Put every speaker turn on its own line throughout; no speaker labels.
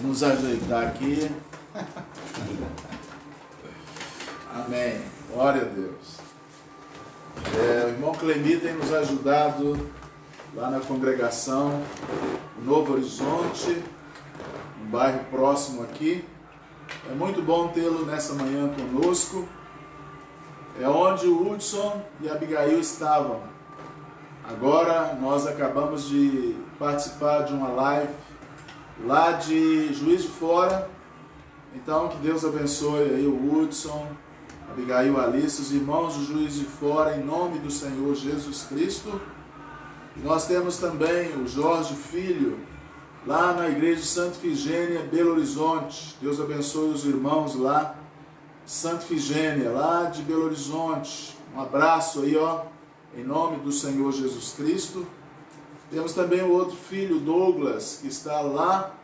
Vamos nos ajeitar aqui. Amém. Glória a Deus. O irmão Clemi tem nos ajudado lá na congregação Novo Horizonte, um bairro próximo aqui. É muito bom tê-lo nessa manhã conosco. É onde o Hudson e a Abigail estavam. Agora nós acabamos de participar de uma live lá de Juiz de Fora. Então que Deus abençoe aí o Hudson, a Abigail, a Alice, os irmãos do Juiz de Fora, em nome do Senhor Jesus Cristo. E nós temos também o Jorge Filho, lá na igreja de Santa Ifigênia, Belo Horizonte. Deus abençoe os irmãos lá, Santa Ifigênia, lá de Belo Horizonte. Um abraço aí, ó, em nome do Senhor Jesus Cristo. Temos também o outro filho, Douglas, que está lá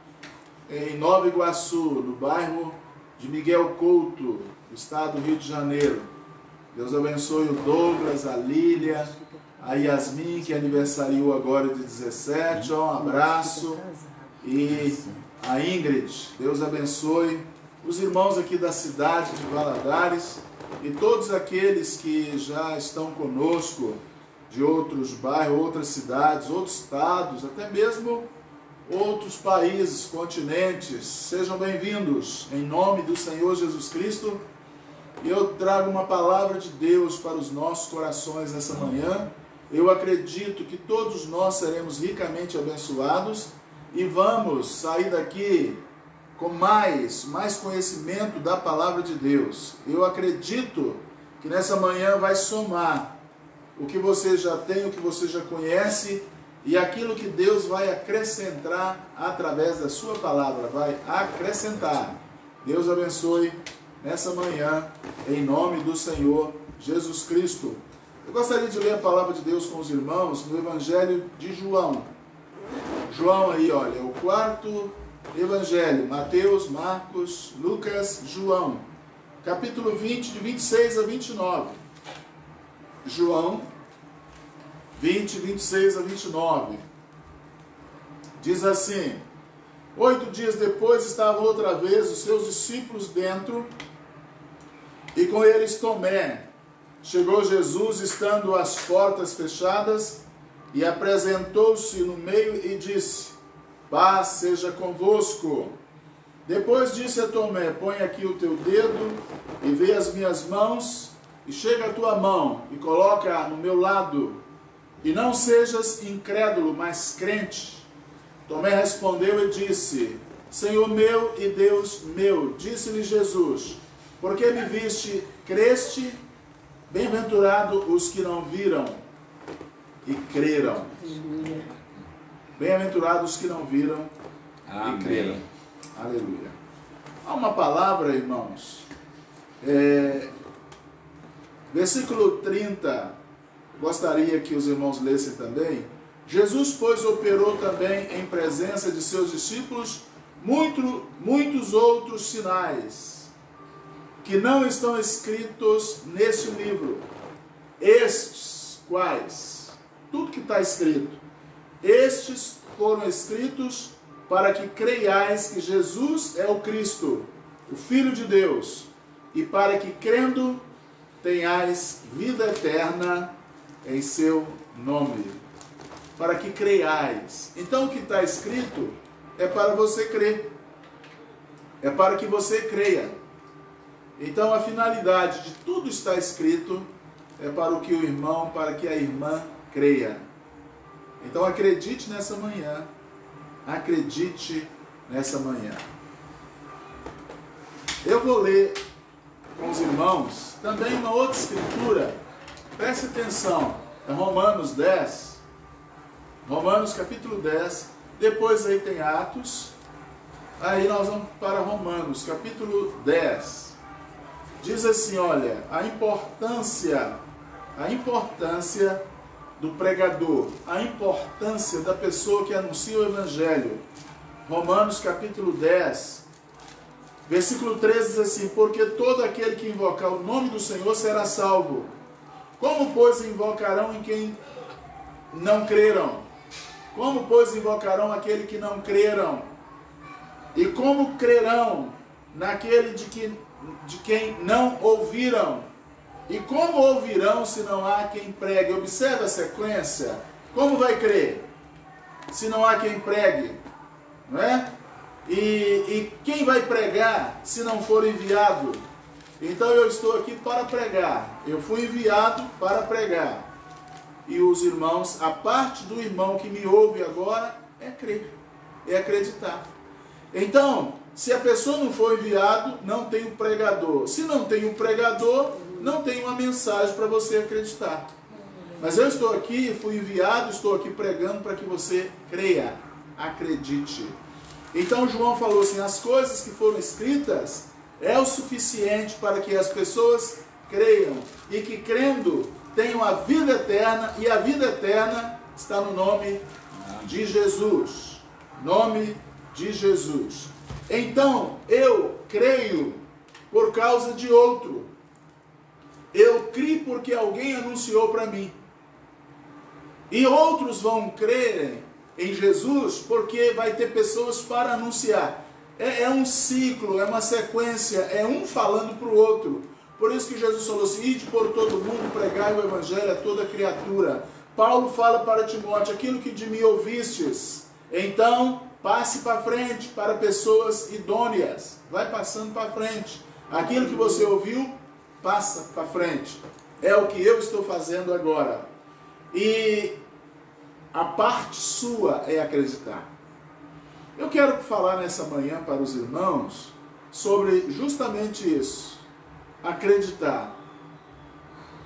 em Nova Iguaçu, no bairro de Miguel Couto, no estado do Rio de Janeiro. Deus abençoe o Douglas, a Lília, a Yasmin, que aniversariou agora de 17, ó, um abraço. E a Ingrid, Deus abençoe os irmãos aqui da cidade de Valadares e todos aqueles que já estão conosco de outros bairros, outras cidades, outros estados, até mesmo outros países, continentes. Sejam bem-vindos em nome do Senhor Jesus Cristo. E eu trago uma palavra de Deus para os nossos corações nessa manhã. Eu acredito que todos nós seremos ricamente abençoados e vamos sair daqui com mais conhecimento da palavra de Deus. Eu acredito que nessa manhã vai somar o que você já tem, o que você já conhece e aquilo que Deus vai acrescentar através da sua palavra, vai acrescentar. Deus abençoe nessa manhã, em nome do Senhor Jesus Cristo. Eu gostaria de ler a palavra de Deus com os irmãos no Evangelho de João. João aí, olha, o quarto Evangelho, Mateus, Marcos, Lucas, João, capítulo 20, de 26 a 29. João 20, 26 a 29. Diz assim: 8 dias depois estavam outra vez os seus discípulos dentro, e com eles Tomé. Chegou Jesus, estando as portas fechadas, e apresentou-se no meio e disse: paz seja convosco. Depois disse a Tomé: põe aqui o teu dedo e vê as minhas mãos, e chega a tua mão e coloca no meu lado, e não sejas incrédulo, mas crente. Tomé respondeu e disse: Senhor meu e Deus meu. Disse-lhe Jesus: porque me viste, creste? Bem-aventurado os que não viram e creram. Bem-aventurados os que não viram e creram. Aleluia. Há uma palavra, irmãos. Versículo 30. Gostaria que os irmãos lessem também. Jesus, pois, operou também em presença de seus discípulos muitos outros sinais, que não estão escritos neste livro. Estes, quais? Tudo que está escrito. Estes foram escritos para que creiais que Jesus é o Cristo, o Filho de Deus, e para que, crendo, tenhais vida eterna em seu nome. Para que creiais. Então o que está escrito é para você crer. É para que você creia. Então a finalidade de tudo está escrito é para o que o irmão, para que a irmã creia. Então acredite nessa manhã. Acredite nessa manhã. Eu vou ler com os irmãos também uma outra escritura. Preste atenção. É Romanos 10. Romanos capítulo 10. Depois aí tem Atos. Aí nós vamos para Romanos capítulo 10. Diz assim, olha, a importância do pregador, a importância da pessoa que anuncia o Evangelho. Romanos capítulo 10, versículo 13 diz assim: porque todo aquele que invocar o nome do Senhor será salvo. Como, pois, invocarão em quem não creram? Como, pois, invocarão aquele que não creram? E como crerão naquele de quem não ouviram? E como ouvirão se não há quem pregue? Observe a sequência. Como vai crer se não há quem pregue? Não é? E quem vai pregar se não for enviado? Então eu estou aqui para pregar. Eu fui enviado para pregar. E os irmãos, a parte do irmão que me ouve agora é crer, é acreditar. Então, se a pessoa não for enviado, não tem o pregador. Se não tem o pregador, não tem uma mensagem para você acreditar. Mas eu estou aqui, fui enviado, estou aqui pregando para que você creia, acredite. Então João falou assim, as coisas que foram escritas é o suficiente para que as pessoas creiam. E que crendo tenham a vida eterna, e a vida eterna está no nome de Jesus. Nome de Jesus. Então, eu creio por causa de outro. Eu criei porque alguém anunciou para mim. E outros vão crer em Jesus porque vai ter pessoas para anunciar. É um ciclo, é uma sequência, é um falando para o outro. Por isso que Jesus falou assim, ide por todo mundo, pregai o evangelho a toda criatura. Paulo fala para Timóteo, aquilo que de mim ouvistes, então passe para frente para pessoas idôneas. Vai passando para frente. Aquilo que você ouviu, passa para frente. É o que eu estou fazendo agora. E a parte sua é acreditar. Eu quero falar nessa manhã para os irmãos sobre justamente isso. Acreditar.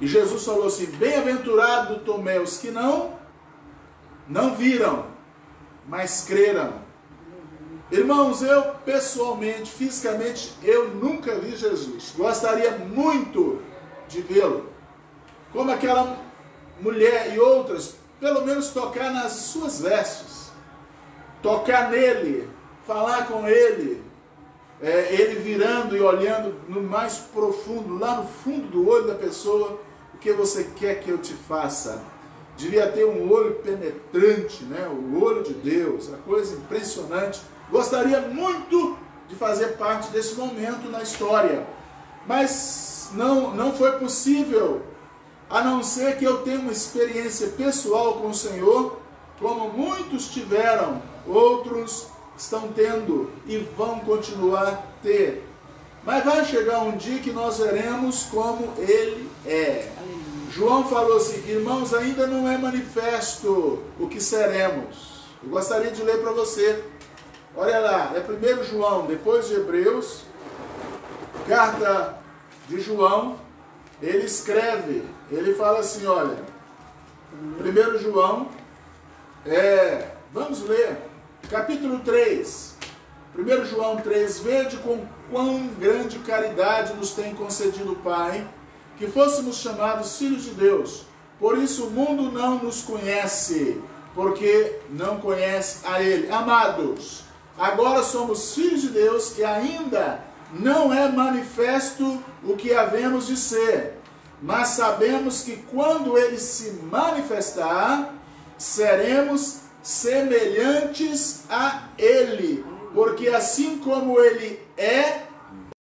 E Jesus falou assim, bem-aventurado Tomé, os que não viram, mas creram. Irmãos, eu pessoalmente, fisicamente, eu nunca vi Jesus. Gostaria muito de vê-lo. Como aquela mulher e outras, pelo menos tocar nas suas vestes. Tocar nele, falar com ele, ele virando e olhando no mais profundo, lá no fundo do olho da pessoa, o que você quer que eu te faça? Devia ter um olho penetrante, né? O olho de Deus, a coisa impressionante. Gostaria muito de fazer parte desse momento na história, mas não foi possível, a não ser que eu tenha uma experiência pessoal com o Senhor, como muitos tiveram, outros estão tendo e vão continuar a ter. Mas vai chegar um dia que nós veremos como Ele é. João falou assim, irmãos, ainda não é manifesto o que seremos. Eu gostaria de ler para você. Olha lá, é 1 João, depois de Hebreus, carta de João, ele escreve, ele fala assim, olha, 1 João, vamos ler, capítulo 3, 1 João 3, vede com quão grande caridade nos tem concedido o Pai, que fôssemos chamados filhos de Deus. Por isso o mundo não nos conhece, porque não conhece a Ele. Amados, agora somos filhos de Deus e ainda não é manifesto o que havemos de ser. Mas sabemos que quando Ele se manifestar, seremos semelhantes a Ele, porque assim como Ele é,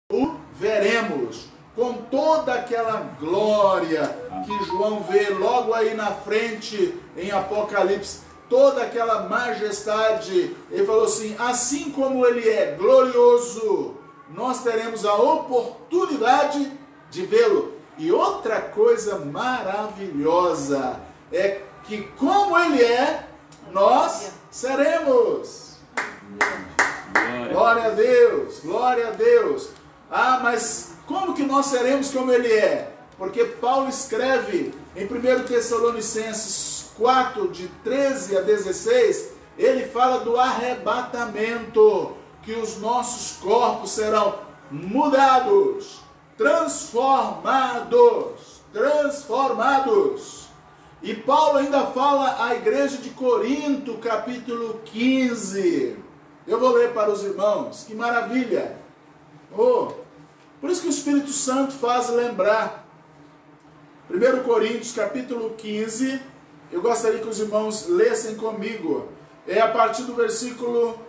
o veremos. Com toda aquela glória que João vê logo aí na frente em Apocalipse, toda aquela majestade, ele falou assim, assim como Ele é glorioso, nós teremos a oportunidade de vê-lo. E outra coisa maravilhosa é que como Ele é, nós seremos. Glória a Deus, glória a Deus. Ah, mas como que nós seremos como Ele é? Porque Paulo escreve em 1 Tessalonicenses 4, de 13 a 16, ele fala do arrebatamento, que os nossos corpos serão mudados, transformados. E Paulo ainda fala à igreja de Corinto, capítulo 15. Eu vou ler para os irmãos, que maravilha. Por isso que o Espírito Santo faz lembrar. 1 Coríntios, capítulo 15, eu gostaria que os irmãos lessem comigo. É a partir do versículo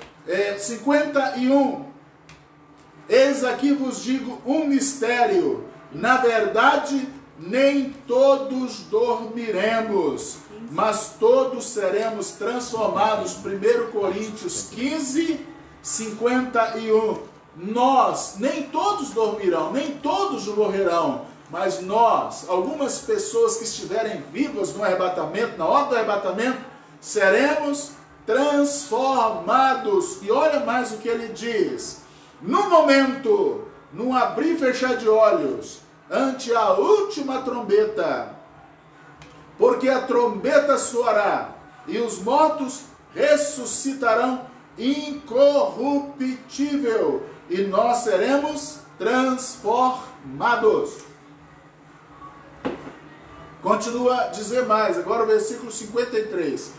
51. Eis aqui vos digo um mistério. Na verdade, nem todos dormiremos, mas todos seremos transformados. 1 Coríntios 15, 51. Nós, nem todos dormirão, nem todos morrerão, mas nós, algumas pessoas que estiverem vivas no arrebatamento, na hora do arrebatamento, seremos transformados. E olha mais o que ele diz. No momento, num abrir e fechar de olhos, ante a última trombeta, porque a trombeta soará, e os mortos ressuscitarão incorruptível, e nós seremos transformados. Continua a dizer mais, agora o versículo 53.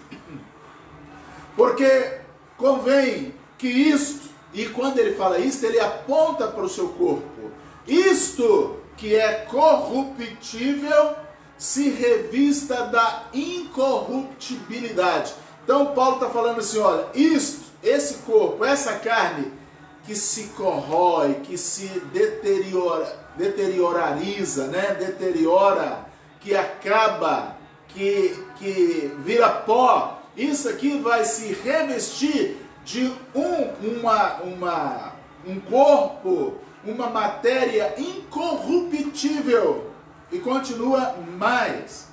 Porque convém que isto, e quando ele fala isto, ele aponta para o seu corpo, isto que é corruptível, se revista da incorruptibilidade. Então Paulo está falando assim, olha, isto, esse corpo, essa carne, que se corrói, que se deteriorariza, né? Deteriora, que acaba, que vira pó, isso aqui vai se revestir de um corpo, uma matéria incorruptível. E continua mais.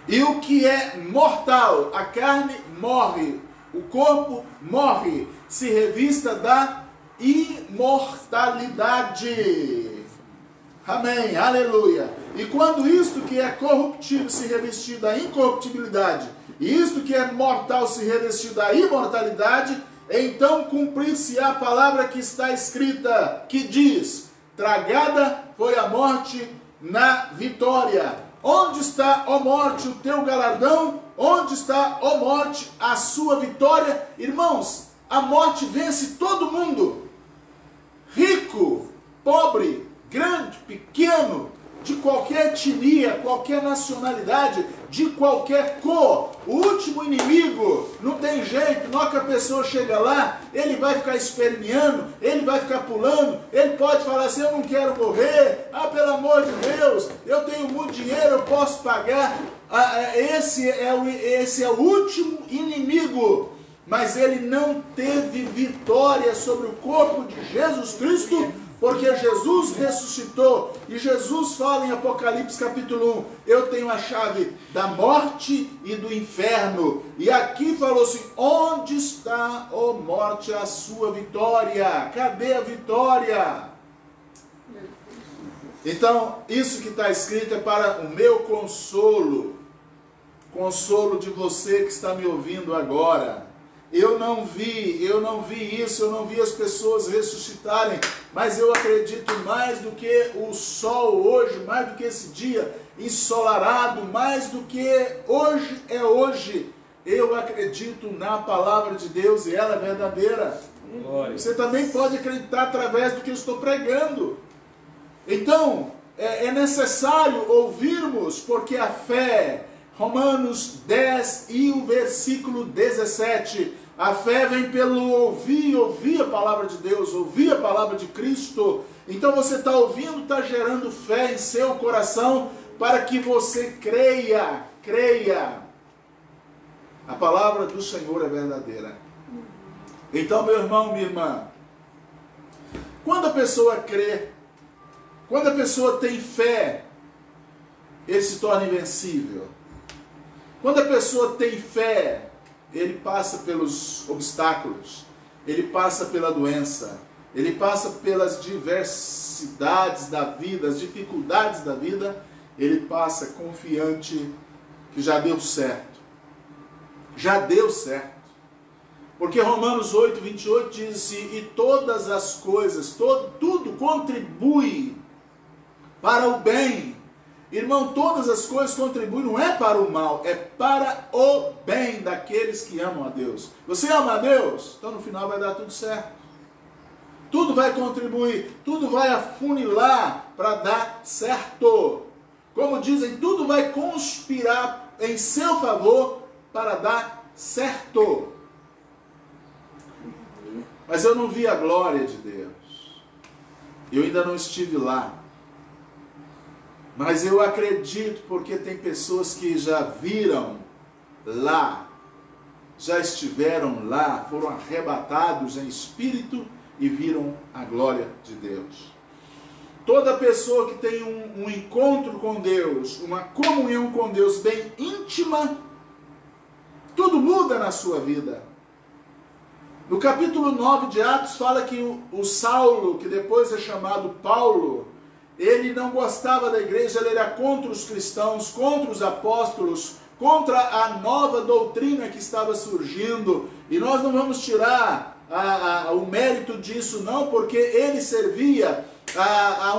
E o que é mortal, a carne morre, o corpo morre, se revista da imortalidade. Amém, aleluia. E quando isto que é corruptível se revestir da incorruptibilidade, e isto que é mortal se revestir da imortalidade, então cumprir-se-á a palavra que está escrita, que diz, tragada foi a morte na vitória. Onde está, ó morte, o teu galardão? Onde está, ó morte, a sua vitória? Irmãos, a morte vence todo mundo. Rico, pobre, grande, pequeno, de qualquer etnia, qualquer nacionalidade, de qualquer cor. O último inimigo, não tem jeito, na hora que a pessoa chega lá, ele vai ficar esperneando, ele vai ficar pulando, ele pode falar assim, eu não quero morrer, pelo amor de Deus, eu tenho muito dinheiro, eu posso pagar. Esse é o último inimigo, mas ele não teve vitória sobre o corpo de Jesus Cristo, porque Jesus ressuscitou, e Jesus fala em Apocalipse capítulo 1, eu tenho a chave da morte e do inferno, e aqui falou assim, onde está, ó morte, a sua vitória? Cadê a vitória? Então, isso que está escrito é para o meu consolo, consolo de você que está me ouvindo agora. Eu não vi isso, eu não vi as pessoas ressuscitarem, mas eu acredito mais do que o sol hoje, mais do que esse dia ensolarado, mais do que hoje é hoje, eu acredito na palavra de Deus e ela é verdadeira. Você também pode acreditar através do que eu estou pregando. Então, é necessário ouvirmos, porque a fé... Romanos 10 e o versículo 17. A fé vem pelo ouvir a palavra de Deus, ouvir a palavra de Cristo. Então você está ouvindo, está gerando fé em seu coração para que você creia. A palavra do Senhor é verdadeira. Então, meu irmão, minha irmã, quando a pessoa crê, quando a pessoa tem fé, ele se torna invencível. Quando a pessoa tem fé, ele passa pelos obstáculos, ele passa pela doença, ele passa pelas diversidades da vida, as dificuldades da vida, ele passa confiante que já deu certo. Já deu certo. Porque Romanos 8, 28 diz assim, e todas as coisas, tudo contribui para o bem. Irmão, todas as coisas contribuem, não é para o mal, é para o bem daqueles que amam a Deus. Você ama a Deus? Então no final vai dar tudo certo. Tudo vai contribuir, tudo vai afunilar para dar certo. Como dizem, tudo vai conspirar em seu favor para dar certo. mas eu não vi a glória de Deus. Eu ainda não estive lá. Mas eu acredito porque tem pessoas que já viram lá, já estiveram lá, foram arrebatados em espírito e viram a glória de Deus. Toda pessoa que tem um encontro com Deus, uma comunhão com Deus bem íntima, tudo muda na sua vida. No capítulo 9 de Atos fala que o Saulo, que depois é chamado Paulo, ele não gostava da igreja, ele era contra os cristãos, contra os apóstolos, contra a nova doutrina que estava surgindo. E nós não vamos tirar o mérito disso não, porque ele servia a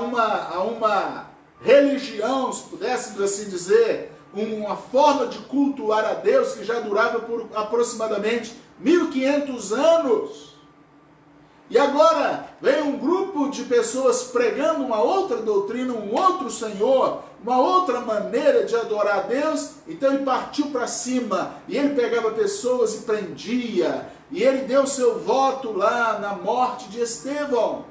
uma religião, se pudéssemos assim dizer, uma forma de cultuar a Deus que já durava por aproximadamente 1500 anos. E agora vem um grupo de pessoas pregando uma outra doutrina, um outro Senhor, uma outra maneira de adorar a Deus. Então ele partiu para cima, e ele pegava pessoas e prendia, e ele deu seu voto lá na morte de Estevão.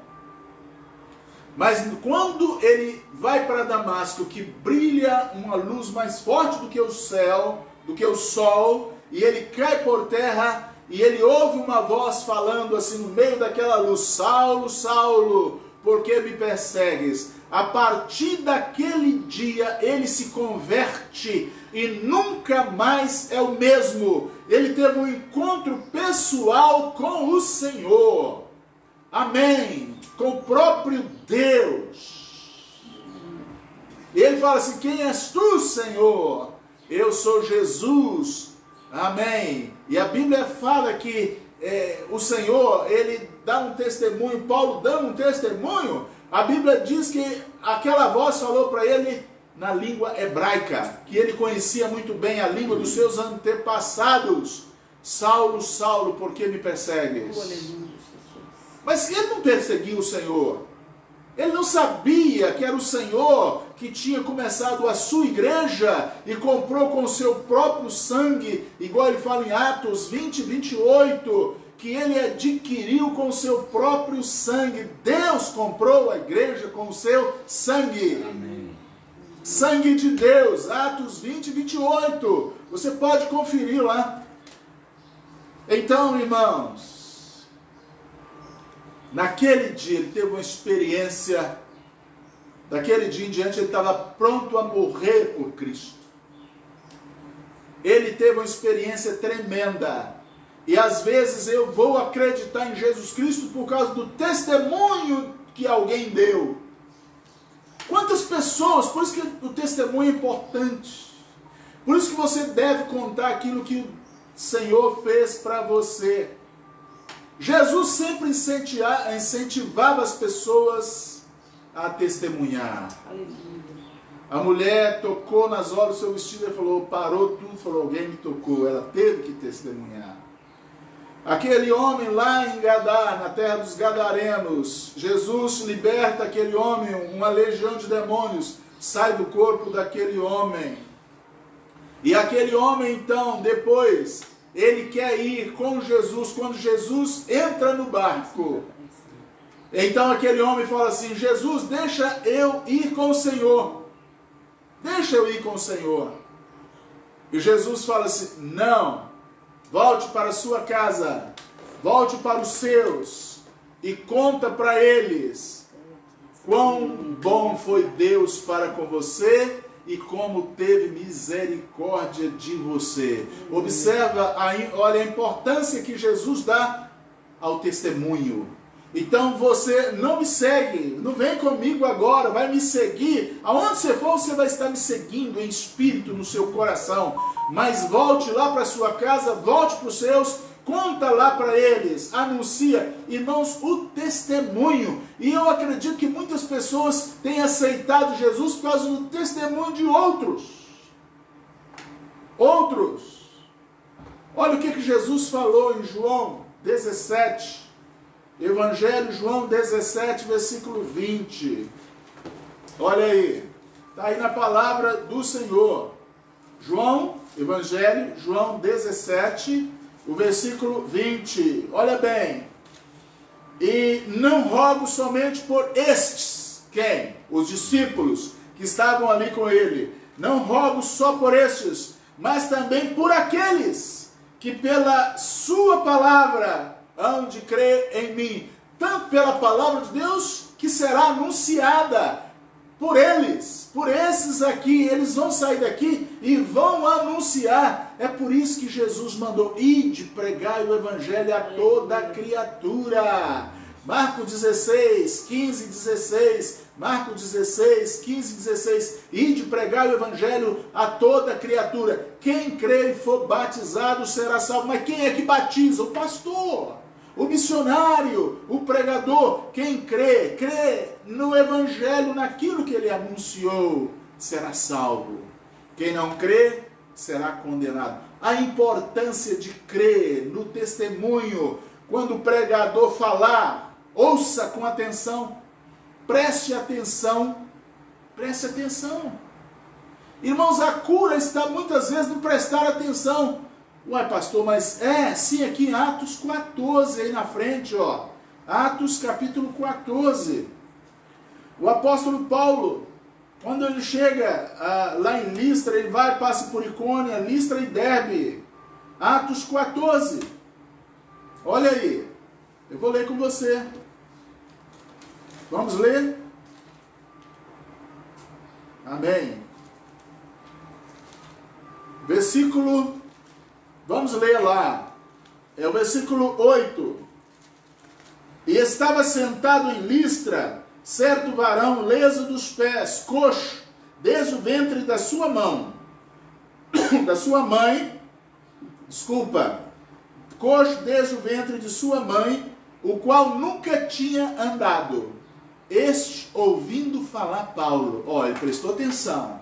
Mas quando ele vai para Damasco, que brilha uma luz mais forte do que o céu, do que o sol, e ele cai por terra, e ele ouve uma voz falando assim no meio daquela luz: Saulo, Saulo, por que me persegues? A partir daquele dia ele se converte e nunca mais é o mesmo. Ele teve um encontro pessoal com o Senhor. Amém. Com o próprio Deus. E ele fala assim: quem és tu, Senhor? Eu sou Jesus. Amém. E a Bíblia fala que o Senhor, ele dá um testemunho, Paulo dando um testemunho. A Bíblia diz que aquela voz falou para ele na língua hebraica, que ele conhecia muito bem a língua dos seus antepassados. Saulo, Saulo, por que me persegues? Mas ele não perseguiu o Senhor. Ele não sabia que era o Senhor que tinha começado a sua igreja e comprou com o seu próprio sangue, igual ele fala em Atos 20, 28, que ele adquiriu com o seu próprio sangue. Deus comprou a igreja com o seu sangue. Amém. Sangue de Deus, Atos 20, 28. Você pode conferir lá. Então, irmãos, naquele dia ele teve uma experiência, daquele dia em diante ele estava pronto a morrer por Cristo. Ele teve uma experiência tremenda. E às vezes eu vou acreditar em Jesus Cristo por causa do testemunho que alguém deu. Quantas pessoas, por isso que o testemunho é importante. Por isso que você deve contar aquilo que o Senhor fez para você. Jesus sempre incentivava as pessoas a testemunhar. Aleluia. A mulher tocou nas horas do seu vestido e falou, parou tudo, falou, alguém me tocou. Ela teve que testemunhar. Aquele homem lá em Gadá, na terra dos Gadarenos, Jesus liberta aquele homem, uma legião de demônios sai do corpo daquele homem. E aquele homem então, depois, ele quer ir com Jesus, quando Jesus entra no barco. Então aquele homem fala assim, Jesus, deixa eu ir com o Senhor. Deixa eu ir com o Senhor. E Jesus fala assim, não, volte para a sua casa, volte para os seus e conta para eles quão bom foi Deus para com você e como teve misericórdia de você. Observa, olha a importância que Jesus dá ao testemunho. Então você não me segue, não vem comigo agora, vai me seguir. Aonde você for, você vai estar me seguindo em espírito no seu coração. Mas volte lá para sua casa, volte para os seus, conta lá para eles, anuncia, irmãos, o testemunho. E eu acredito que muitas pessoas têm aceitado Jesus por causa do testemunho de outros. Outros. Olha o que Jesus falou em João 17. Evangelho João 17, versículo 20. Olha aí. Está aí na palavra do Senhor. Evangelho João 17, o versículo 20. Olha bem. E não rogo somente por estes, quem? Os discípulos que estavam ali com ele. Não rogo só por estes, mas também por aqueles que pela sua palavra hão de crer em mim. Tanto pela palavra de Deus que será anunciada por eles, por esses aqui. Eles vão sair daqui e vão anunciar. É por isso que Jesus mandou: ide, pregai o evangelho a toda criatura. Marcos 16, 15, 16, Marcos 16, 15, 16, ide, pregai o evangelho a toda criatura. Quem crê e for batizado será salvo. Mas quem é que batiza? O pastor, o missionário, o pregador. Quem crê no evangelho, naquilo que ele anunciou, será salvo. Quem não crê, será condenado. A importância de crer no testemunho. Quando o pregador falar, ouça com atenção, preste atenção, preste atenção. Irmãos, a cura está muitas vezes no prestar atenção. Uai, pastor, mas sim, aqui em Atos 14, aí na frente, ó. Atos capítulo 14. O apóstolo Paulo, quando ele chega lá em Listra, ele vai, passa por Icônia, Listra e Derbe. Atos 14. Olha aí. Eu vou ler com você. Vamos ler? Amém. Versículo, vamos ler lá. É o versículo 8. E estava sentado em Listra certo varão leso dos pés, coxo, desde o ventre da sua mãe, coxo desde o ventre de sua mãe, o qual nunca tinha andado. Este, ouvindo falar Paulo, ele prestou atenção,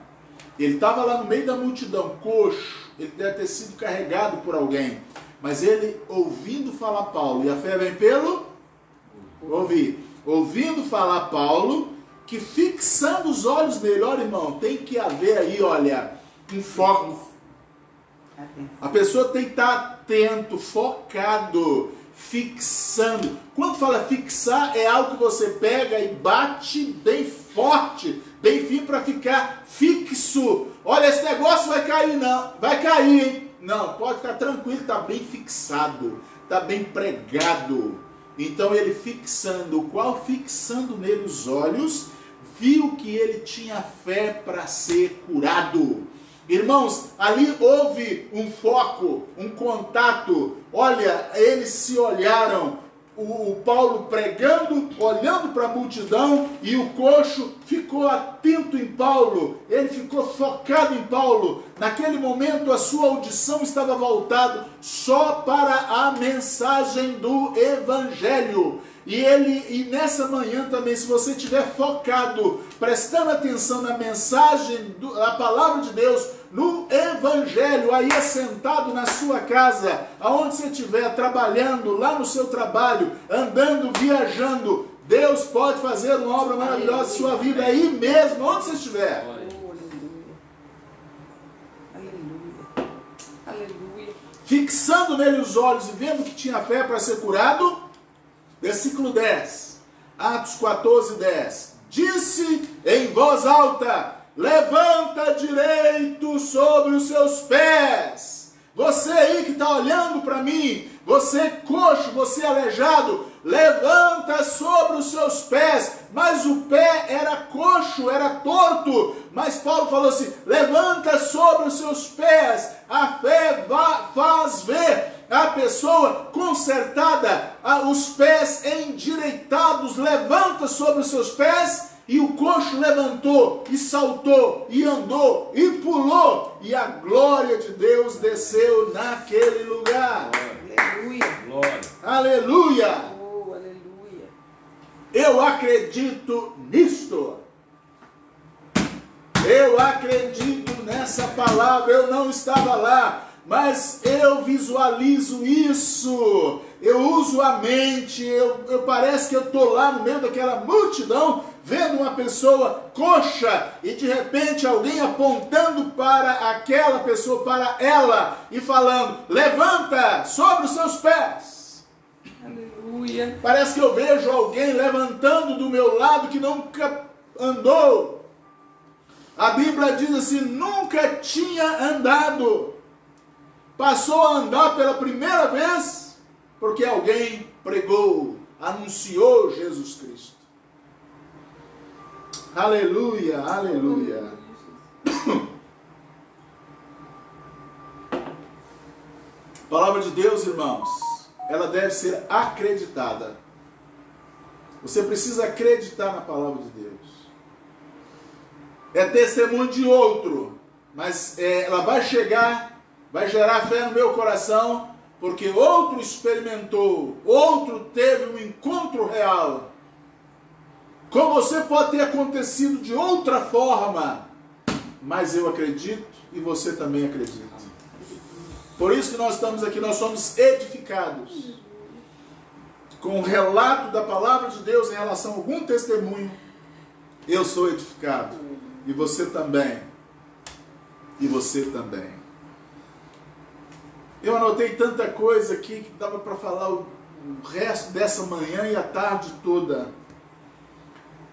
ele estava lá no meio da multidão, coxo, ele deve ter sido carregado por alguém, mas ele ouvindo falar Paulo, e a fé vem pelo ouvir, ouvindo falar Paulo, que fixando os olhos nele, olha irmão, tem que haver aí, olha, um foco. A pessoa tem que estar atento, focado, fixando. Quando fala fixar, é algo que você pega e bate bem forte, bem firme para ficar fixo. Olha, esse negócio vai cair não, vai cair, hein? Não, pode ficar tranquilo, está bem fixado, está bem pregado. Então ele fixando, o qual fixando nele os olhos, viu que ele tinha fé para ser curado. Irmãos, ali houve um foco, um contato. Olha, eles se olharam, o Paulo pregando, olhando para a multidão, e o coxo ficou atento em Paulo, ele ficou focado em Paulo. Naquele momento a sua audição estava voltada só para a mensagem do Evangelho. E nessa manhã também, se você estiver focado, prestando atenção na mensagem, da palavra de Deus, no Evangelho, aí assentado na sua casa, aonde você estiver trabalhando, lá no seu trabalho, andando, viajando, Deus pode fazer uma obra maravilhosa na sua vida aí mesmo, onde você estiver.
Aleluia. Aleluia.
Fixando nele os olhos e vendo que tinha fé para ser curado. Versículo 10, Atos 14, 10. Disse em voz alta: levanta direito sobre os seus pés. Você aí que está olhando para mim, você coxo, você aleijado, levanta sobre os seus pés. Mas o pé era coxo, era torto. Mas Paulo falou assim: levanta sobre os seus pés. A fé faz ver a pessoa consertada, os pés endireitados, levanta sobre os seus pés, e o coxo levantou, e saltou, e andou, e pulou, e a glória de Deus desceu naquele lugar.
Aleluia.
Glória.
Aleluia!
Oh, aleluia.
Eu acredito nisto. Eu acredito nessa palavra. Eu não estava lá, mas eu visualizo isso. Eu uso a mente. Parece que eu estou lá no meio daquela multidão, vendo uma pessoa coxa, e de repente alguém apontando para aquela pessoa, para ela, e falando: levanta sobre os seus pés.
Aleluia. Aleluia.
Parece que eu vejo alguém levantando do meu lado que nunca andou. A Bíblia diz assim, nunca tinha andado. Passou a andar pela primeira vez porque alguém pregou, anunciou Jesus Cristo. Aleluia, aleluia. A palavra de Deus, irmãos, ela deve ser acreditada. Você precisa acreditar na palavra de Deus. É testemunho de outro, mas ela vai chegar, vai gerar fé no meu coração, porque outro experimentou, outro teve um encontro real. Com você pode ter acontecido de outra forma, mas eu acredito e você também acredita. Por isso que nós estamos aqui, nós somos edificados com o relato da palavra de Deus em relação a algum testemunho. Eu sou edificado e você também. E você também. Eu anotei tanta coisa aqui que dava para falar o resto dessa manhã e a tarde toda.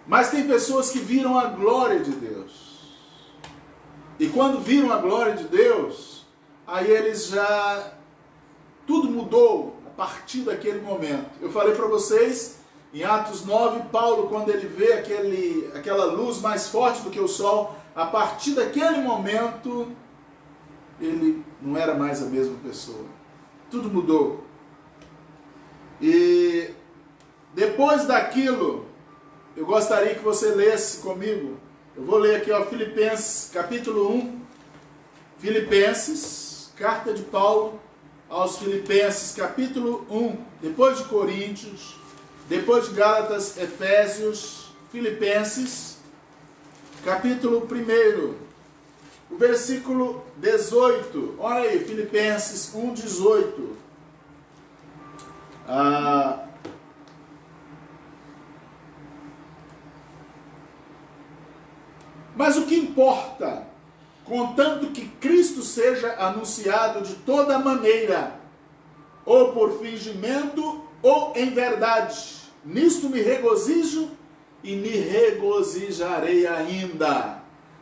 Mas tem pessoas que viram a glória de Deus. E quando viram a glória de Deus, aí eles já... tudo mudou a partir daquele momento. Eu falei para vocês, em Atos 9, Paulo, quando ele vê aquela luz mais forte do que o sol, a partir daquele momento, ele não era mais a mesma pessoa. Tudo mudou. E depois daquilo, eu gostaria que você lesse comigo. Eu vou ler aqui, ó, Filipenses, capítulo 1. Filipenses, carta de Paulo aos Filipenses, capítulo 1. Depois de Coríntios, depois de Gálatas, Efésios, Filipenses, capítulo 1. O versículo 18. Olha aí, Filipenses 1, 18. Mas o que importa, contanto que Cristo seja anunciado de toda maneira, ou por fingimento, ou em verdade, nisto me regozijo e me regozijarei ainda.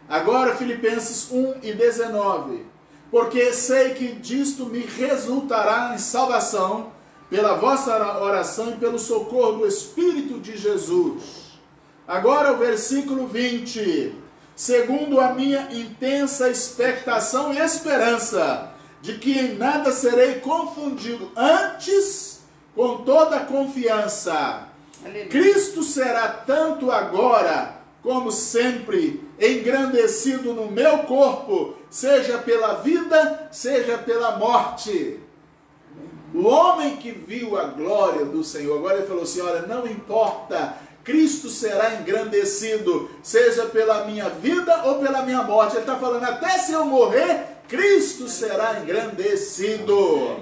Agora Filipenses 1 e 19. Porque sei que disto me resultará em salvação, pela vossa oração e pelo socorro do Espírito de Jesus. Agora o versículo 20. Segundo a minha intensa expectação e esperança, de que em nada serei confundido, antes, com toda confiança, aleluia, Cristo será tanto agora, como sempre, engrandecido no meu corpo, seja pela vida, seja pela morte. O homem que viu a glória do Senhor, agora ele falou assim, olha, não importa, Cristo será engrandecido, seja pela minha vida ou pela minha morte. Ele está falando, até se eu morrer, Cristo será engrandecido.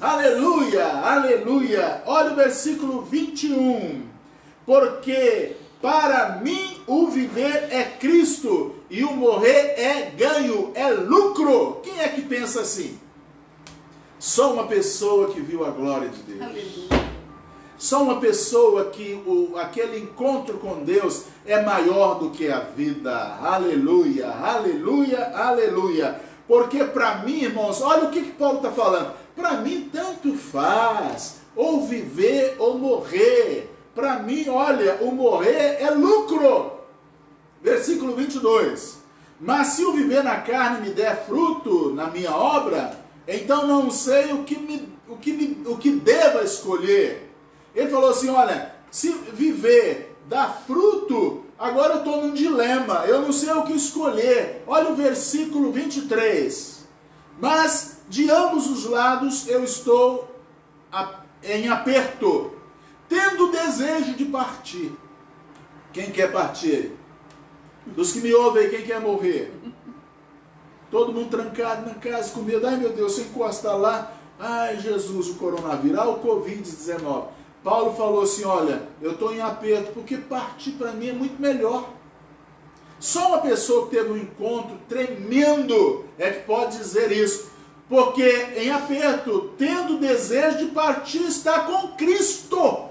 Aleluia, aleluia. Olha o versículo 21. Porque para mim o viver é Cristo e o morrer é ganho, é lucro. Quem é que pensa assim? Só uma pessoa que viu a glória de Deus. Aleluia. Só uma pessoa que aquele encontro com Deus é maior do que a vida. Aleluia, aleluia, aleluia. Porque para mim, irmãos, olha o que Paulo está falando. Para mim tanto faz, ou viver ou morrer. Para mim, olha, o morrer é lucro. Versículo 22. Mas se o viver na carne me der fruto na minha obra, então não sei o que deva escolher. Ele falou assim, olha, se viver dá fruto, agora eu estou num dilema, eu não sei o que escolher. Olha o versículo 23. Mas de ambos os lados eu estou em aperto, tendo desejo de partir. Quem quer partir? Dos que me ouvem, quem quer morrer? Todo mundo trancado na casa com medo. Ai meu Deus, se encostar lá, ai Jesus, o coronavírus, o Covid-19. Paulo falou assim, olha, eu estou em aperto, porque partir para mim é muito melhor. Só uma pessoa que teve um encontro tremendo é que pode dizer isso. porque em aperto, tendo desejo de partir, está com Cristo,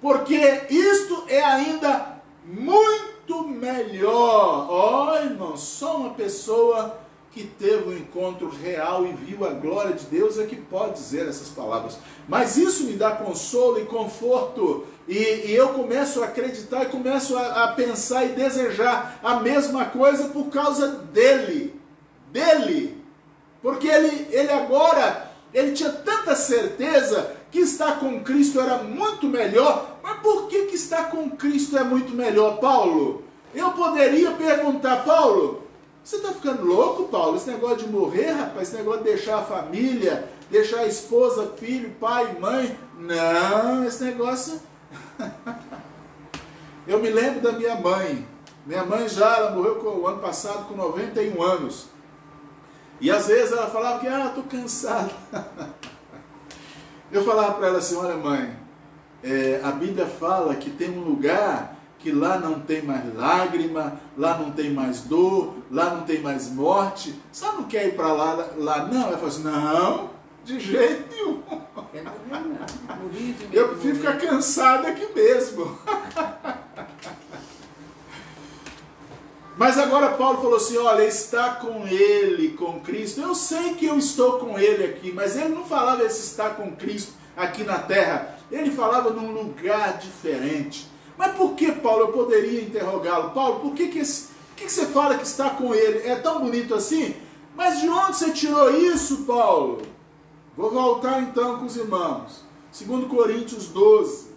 porque isto é ainda muito melhor. Ó, irmão, só uma pessoa que teve um encontro real e viu a glória de Deus é que pode dizer essas palavras. Mas isso me dá consolo e conforto, e eu começo a acreditar e começo a pensar e desejar a mesma coisa por causa dele, porque ele agora, ele tinha tanta certeza que estar com Cristo era muito melhor. Mas por que estar com Cristo é muito melhor, Paulo? Eu poderia perguntar, Paulo, você está ficando louco, Paulo? Esse negócio de morrer, rapaz, esse negócio de deixar a família, deixar a esposa, filho, pai, mãe, não, esse negócio... Eu me lembro da minha mãe. Minha mãe ela morreu o ano passado com 91 anos. E às vezes ela falava que, estou cansada. Eu falava para ela assim, olha mãe, a Bíblia fala que tem um lugar que lá não tem mais lágrima, lá não tem mais dor, lá não tem mais morte. Você não quer ir para lá? Não. Ela falou assim, não, de jeito nenhum. Eu prefiro ficar cansado aqui mesmo. Mas agora Paulo falou assim, olha, está com ele, com Cristo. Eu sei que eu estou com ele aqui, mas ele não falava esse estar com Cristo aqui na terra. Ele falava num lugar diferente. Mas por que, Paulo? Eu poderia interrogá-lo. Paulo, por que você fala que está com ele? É tão bonito assim? Mas de onde você tirou isso, Paulo? Vou voltar então com os irmãos. 2 Coríntios 12.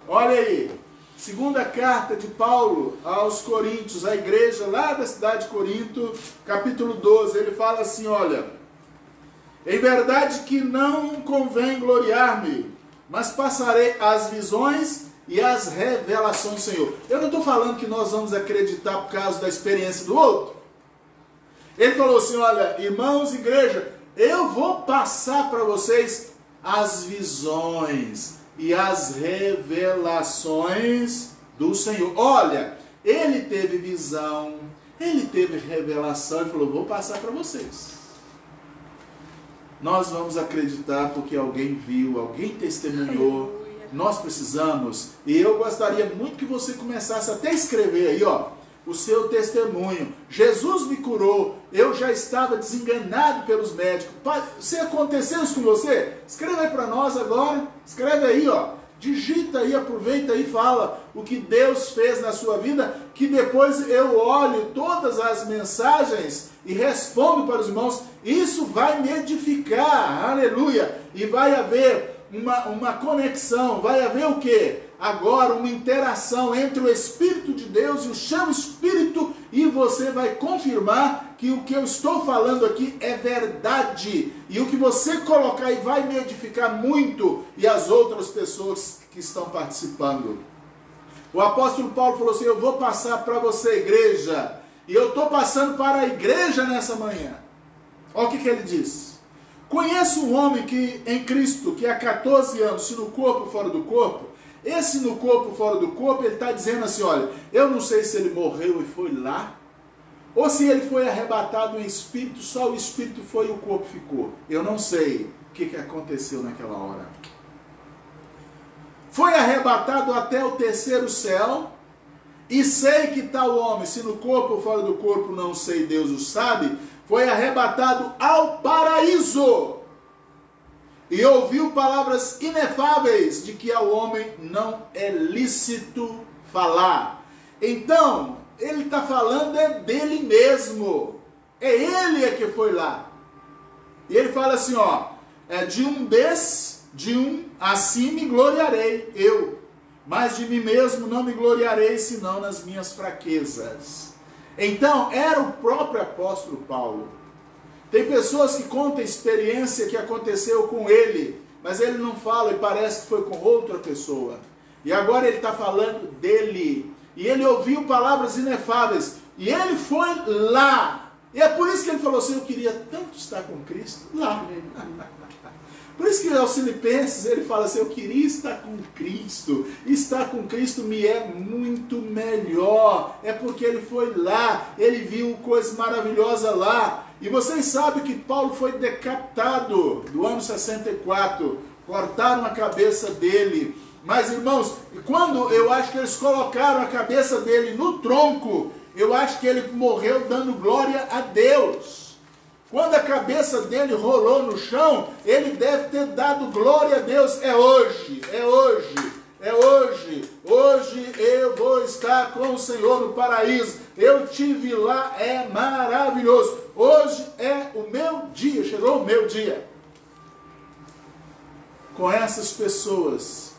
Olha aí. Segunda carta de Paulo aos Coríntios, a igreja lá da cidade de Corinto, capítulo 12. Ele fala assim, olha. Em verdade que não convém gloriar-me, mas passarei as visões e as revelações do Senhor. Eu não estou falando que nós vamos acreditar por causa da experiência do outro. Ele falou assim, olha, irmãos, igreja, eu vou passar para vocês as visões e as revelações do Senhor. Olha, ele teve visão, ele teve revelação, ele falou, vou passar para vocês. Nós vamos acreditar porque alguém viu, alguém testemunhou. Nós precisamos, e eu gostaria muito que você começasse até a escrever aí, ó, o seu testemunho. Jesus me curou, eu já estava desenganado pelos médicos. Se aconteceu isso com você, escreve aí para nós agora, escreve aí, ó, digita aí, aproveita aí e fala o que Deus fez na sua vida, que depois eu olho todas as mensagens e respondo para os irmãos. Isso vai me edificar, aleluia, e vai haver uma conexão, vai haver o quê? Agora uma interação entre o Espírito de Deus e o seu Espírito, e você vai confirmar que o que eu estou falando aqui é verdade, e o que você colocar aí vai me edificar muito, e as outras pessoas que estão participando. O apóstolo Paulo falou assim, eu vou passar para você, igreja, e eu estou passando para a igreja nessa manhã. Olha o que ele diz. Conheço um homem que em Cristo, que há 14 anos, se no corpo ou fora do corpo, esse no corpo ou fora do corpo, ele está dizendo assim, olha, eu não sei se ele morreu e foi lá, ou se ele foi arrebatado em espírito, só o espírito foi e o corpo ficou. Eu não sei o que aconteceu naquela hora. Foi arrebatado até o terceiro céu, e sei que tal homem, se no corpo ou fora do corpo, não sei, Deus o sabe, foi arrebatado ao paraíso, e ouviu palavras inefáveis de que ao homem não é lícito falar. Então, ele está falando dele mesmo, é ele que foi lá. E ele fala assim, ó, assim me gloriarei eu, mas de mim mesmo não me gloriarei senão nas minhas fraquezas. Então, era o próprio apóstolo Paulo. Tem pessoas que contam a experiência que aconteceu com ele, mas ele não fala e parece que foi com outra pessoa. E agora ele está falando dele. E ele ouviu palavras inefáveis. E ele foi lá. E é por isso que ele falou assim, eu queria tanto estar com Cristo lá. Por isso que aos Filipenses ele fala assim, eu queria estar com Cristo. Estar com Cristo me é muito melhor. É porque ele foi lá, ele viu coisa maravilhosa lá. E vocês sabem que Paulo foi decapitado no ano 64, cortaram a cabeça dele. Mas, irmãos, quando eu acho que eles colocaram a cabeça dele no tronco, eu acho que ele morreu dando glória a Deus. Quando a cabeça dele rolou no chão, ele deve ter dado glória a Deus. É hoje, é hoje, é hoje. Hoje eu vou estar com o Senhor no paraíso. Eu tive lá, é maravilhoso. Hoje é o meu dia, chegou o meu dia. Com essas pessoas.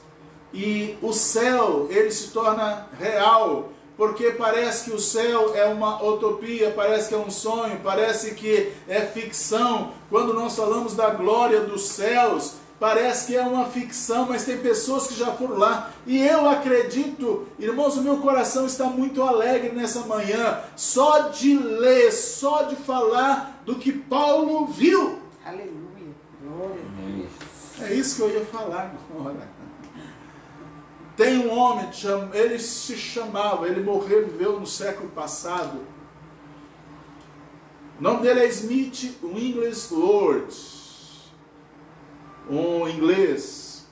E o céu, ele se torna real, porque parece que o céu é uma utopia, parece que é um sonho, parece que é ficção. Quando nós falamos da glória dos céus, parece que é uma ficção, mas tem pessoas que já foram lá. E eu acredito, irmãos, o meu coração está muito alegre nessa manhã, só de ler, só de falar do que Paulo viu.
Aleluia. Glória a Deus.
É isso que eu ia falar agora. Tem um homem, ele se chamava, ele morreu, viveu no século passado. O nome dele é Smith Wigglesworth, um inglês.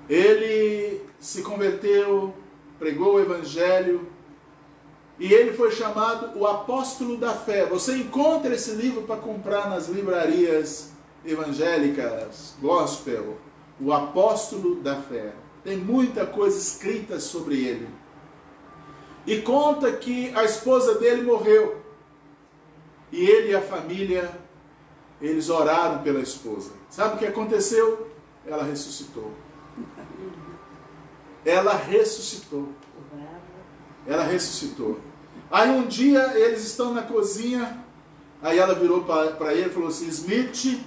Ele se converteu, pregou o evangelho, e ele foi chamado o apóstolo da fé. Você encontra esse livro para comprar nas livrarias evangélicas, gospel, o apóstolo da fé. Tem muita coisa escrita sobre ele. E conta que a esposa dele morreu. E ele e a família, eles oraram pela esposa. Sabe o que aconteceu? Ela ressuscitou. Ela ressuscitou. Ela ressuscitou. Aí um dia eles estão na cozinha. Aí ela virou para ele e falou assim: Smith,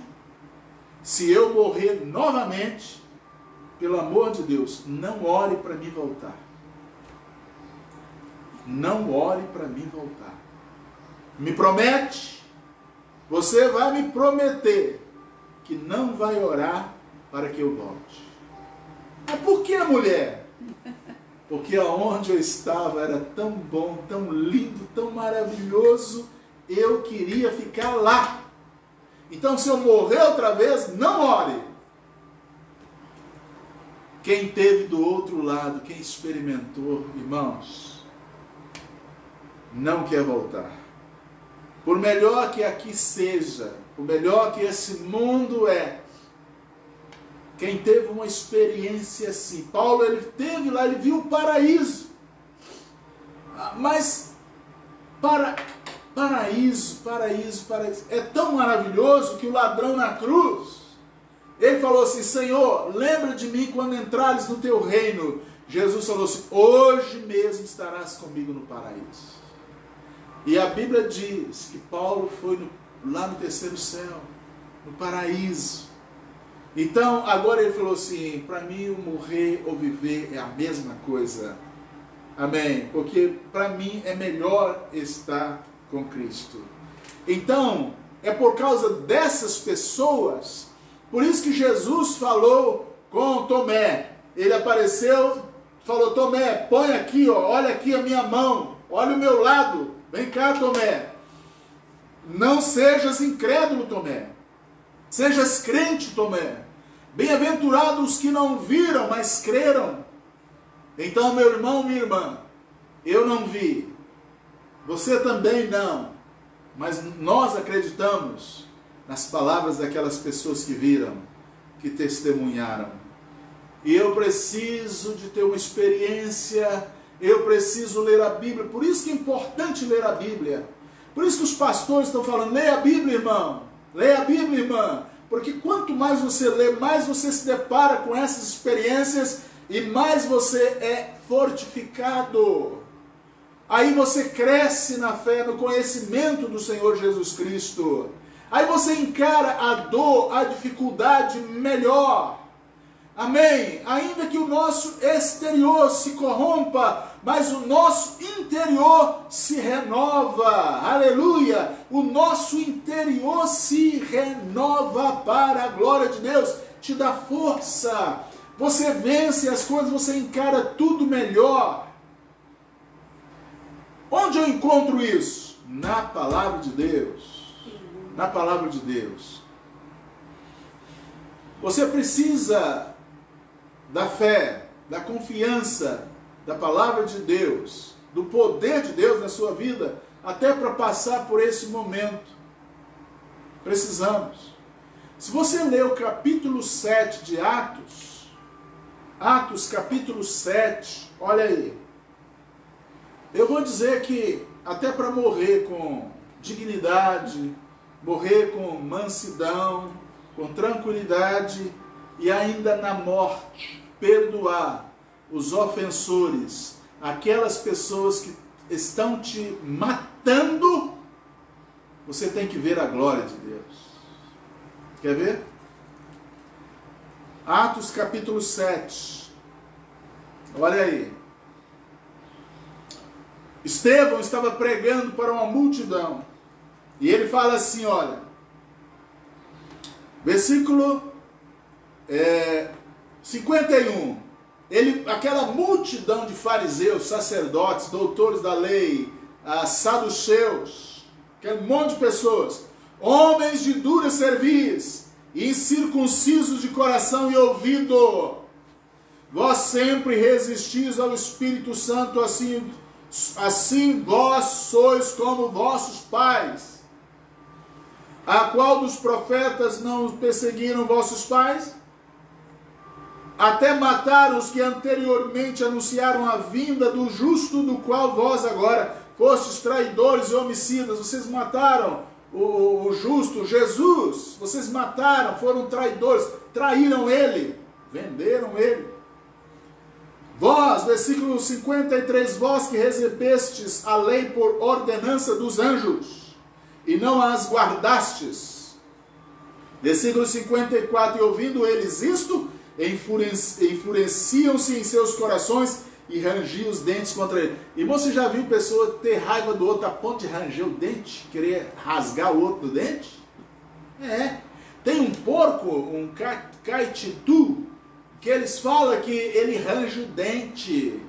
se eu morrer novamente, pelo amor de Deus, não ore para mim voltar. Não ore para mim voltar. Me promete, você vai me prometer que não vai orar para que eu volte. Mas por que, mulher? Porque aonde eu estava era tão bom, tão lindo, tão maravilhoso, eu queria ficar lá. Então, se eu morrer outra vez, não ore. Quem esteve do outro lado, quem experimentou, irmãos, não quer voltar. Por melhor que aqui seja, por melhor que esse mundo é, quem teve uma experiência assim, Paulo, ele teve lá, ele viu o paraíso. Mas, paraíso, é tão maravilhoso que o ladrão na cruz, ele falou assim: Senhor, lembra de mim quando entrares no teu reino. Jesus falou assim: hoje mesmo estarás comigo no paraíso. E a Bíblia diz que Paulo foi lá no terceiro céu, no paraíso. Então, agora ele falou assim: para mim o morrer ou viver é a mesma coisa. Amém? Porque para mim é melhor estar com Cristo. Então, é por causa dessas pessoas. Por isso que Jesus falou com Tomé. Ele apareceu, falou: Tomé, põe aqui, ó, olha aqui a minha mão, olha o meu lado, vem cá, Tomé. Não sejas incrédulo, Tomé. Sejas crente, Tomé. Bem-aventurados os que não viram, mas creram. Então, meu irmão, minha irmã, eu não vi, você também não, mas nós acreditamos nas palavras daquelas pessoas que viram, que testemunharam. E eu preciso de ter uma experiência, eu preciso ler a Bíblia. Por isso que é importante ler a Bíblia. Por isso que os pastores estão falando: leia a Bíblia, irmão. Leia a Bíblia, irmã. Porque quanto mais você lê, mais você se depara com essas experiências e mais você é fortificado. Aí você cresce na fé, no conhecimento do Senhor Jesus Cristo. Aí você encara a dor, a dificuldade melhor. Amém? Ainda que o nosso exterior se corrompa, mas o nosso interior se renova. Aleluia! O nosso interior se renova para a glória de Deus. Te dá força. Você vence as coisas, você encara tudo melhor. Onde eu encontro isso? Na palavra de Deus. na palavra de Deus. Você precisa da fé, da confiança, da palavra de Deus, do poder de Deus na sua vida, até para passar por esse momento. Precisamos. Se você ler o capítulo 7 de Atos, Atos capítulo 7, olha aí. Eu vou dizer que até para morrer com dignidade, morrer com mansidão, com tranquilidade e ainda na morte, perdoar os ofensores, aquelas pessoas que estão te matando, você tem que ver a glória de Deus. Quer ver? Atos capítulo 7. Olha aí. Estevão estava pregando para uma multidão. E ele fala assim, olha. Versículo 51. Aquela multidão de fariseus, sacerdotes, doutores da lei, saduceus, aquele monte de pessoas, homens de dura cerviz, incircuncisos de coração e ouvido, vós sempre resistis ao Espírito Santo, assim vós sois como vossos pais. A qual dos profetas não perseguiram vossos pais? Até mataram os que anteriormente anunciaram a vinda do justo, do qual vós agora fostes traidores e homicidas. Vocês mataram o justo, Jesus. Vocês mataram, foram traidores, traíram ele, venderam ele. Vós, versículo 53, vós que recebestes a lei por ordenança dos anjos, e não as guardastes. Versículo 54, e ouvindo eles isto, enfureciam-se em seus corações e rangiam os dentes contra ele. E você já viu pessoa ter raiva do outro a ponto de ranger o dente? Querer rasgar o outro do dente? Tem um porco, um caititu, que eles falam que ele range o dente.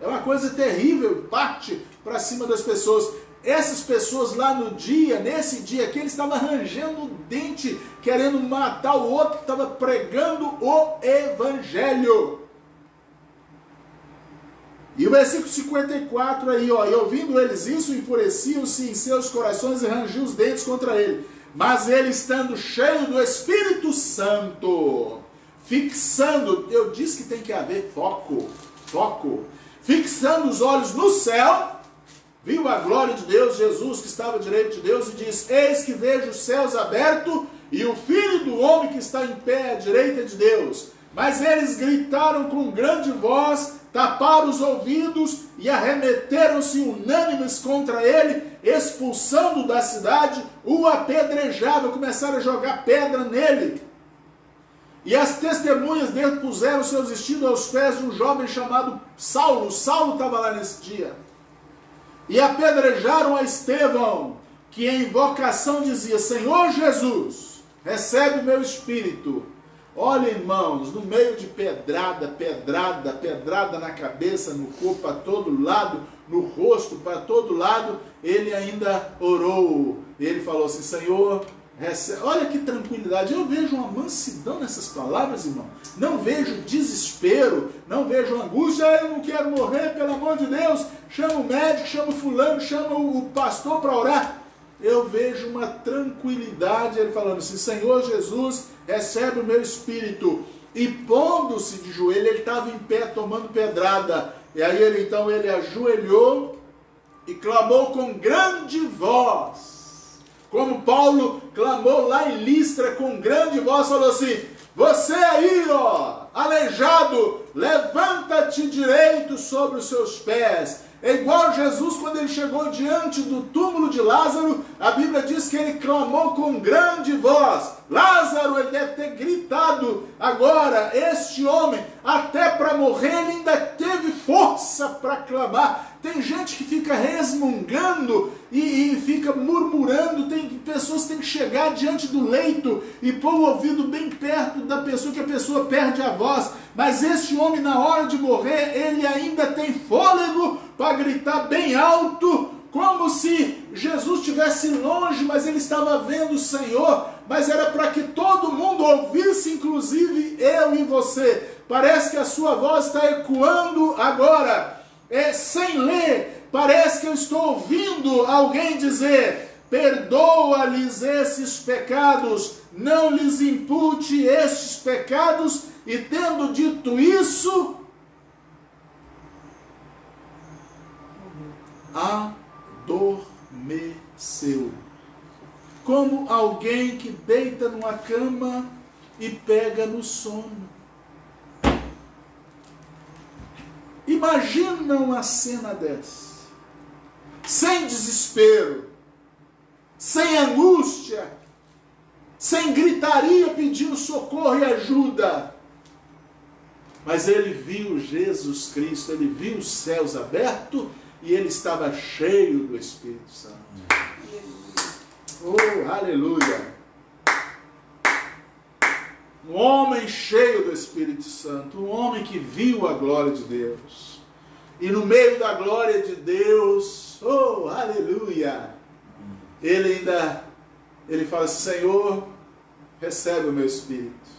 É uma coisa terrível, parte para cima das pessoas. Essas pessoas lá nesse dia aqui, eles estavam rangendo o dente, querendo matar o outro que estava pregando o evangelho. E o versículo 54 aí, ó, e ouvindo eles isso, enfureciam-se em seus corações e rangiam os dentes contra ele. Mas ele, estando cheio do Espírito Santo, fixando, eu disse que tem que haver foco, fixando os olhos no céu, viu a glória de Deus, Jesus que estava à direita de Deus, e diz, eis que vejo os céus abertos e o Filho do Homem que está em pé à direita de Deus. Mas eles gritaram com grande voz, taparam os ouvidos e arremeteram-se unânimes contra ele, expulsando da cidade, o apedrejavam, começaram a jogar pedra nele. E as testemunhas dele puseram seus vestidos aos pés de um jovem chamado Saulo. Saulo estava lá nesse dia. E apedrejaram a Estevão, que em invocação dizia, Senhor Jesus, recebe o meu espírito. Olha, irmãos, no meio de pedrada na cabeça, no corpo, para todo lado, no rosto, para todo lado, ele ainda orou. Ele falou assim, Senhor, recebe. Olha que tranquilidade. Eu vejo uma mansidão nessas palavras, irmão. Não vejo desespero, não vejo angústia. Eu não quero morrer, pelo amor de Deus. Chama o médico, chama o fulano, chama o pastor para orar. Eu vejo uma tranquilidade, ele falando assim, Senhor Jesus, recebe o meu espírito. E pondo-se de joelho, ele estava em pé tomando pedrada. E aí ele ajoelhou e clamou com grande voz. Como Paulo clamou lá em Listra com grande voz, falou assim, você aí, ó, aleijado, levanta-te direito sobre os seus pés. É igual Jesus quando ele chegou diante do túmulo de Lázaro, a Bíblia diz que ele clamou com grande voz. Lázaro, ele deve ter gritado. Agora, este homem, até para morrer, ele ainda teve força para clamar. Tem gente que fica resmungando e fica murmurando. Tem pessoas que têm que chegar diante do leito e pôr o ouvido bem perto da pessoa, que a pessoa perde a voz. Mas este homem, na hora de morrer, ele ainda tem fôlego para gritar bem alto, como se Jesus estivesse longe, mas ele estava vendo o Senhor, mas era para que todo mundo ouvisse, inclusive eu e você. Parece que a sua voz está ecoando agora, sem ler, parece que eu estou ouvindo alguém dizer: perdoa-lhes esses pecados, não lhes impute estes pecados, e tendo dito isso, adormeceu. Como alguém que deita numa cama e pega no sono. Imagina uma cena dessa, sem desespero, sem angústia, sem gritaria pedindo socorro e ajuda. Mas ele viu Jesus Cristo, ele viu os céus abertos e ele estava cheio do Espírito Santo. Oh, aleluia! Um homem cheio do Espírito Santo, um homem que viu a glória de Deus. E no meio da glória de Deus, oh, aleluia! Ele fala: Senhor, recebe o meu Espírito.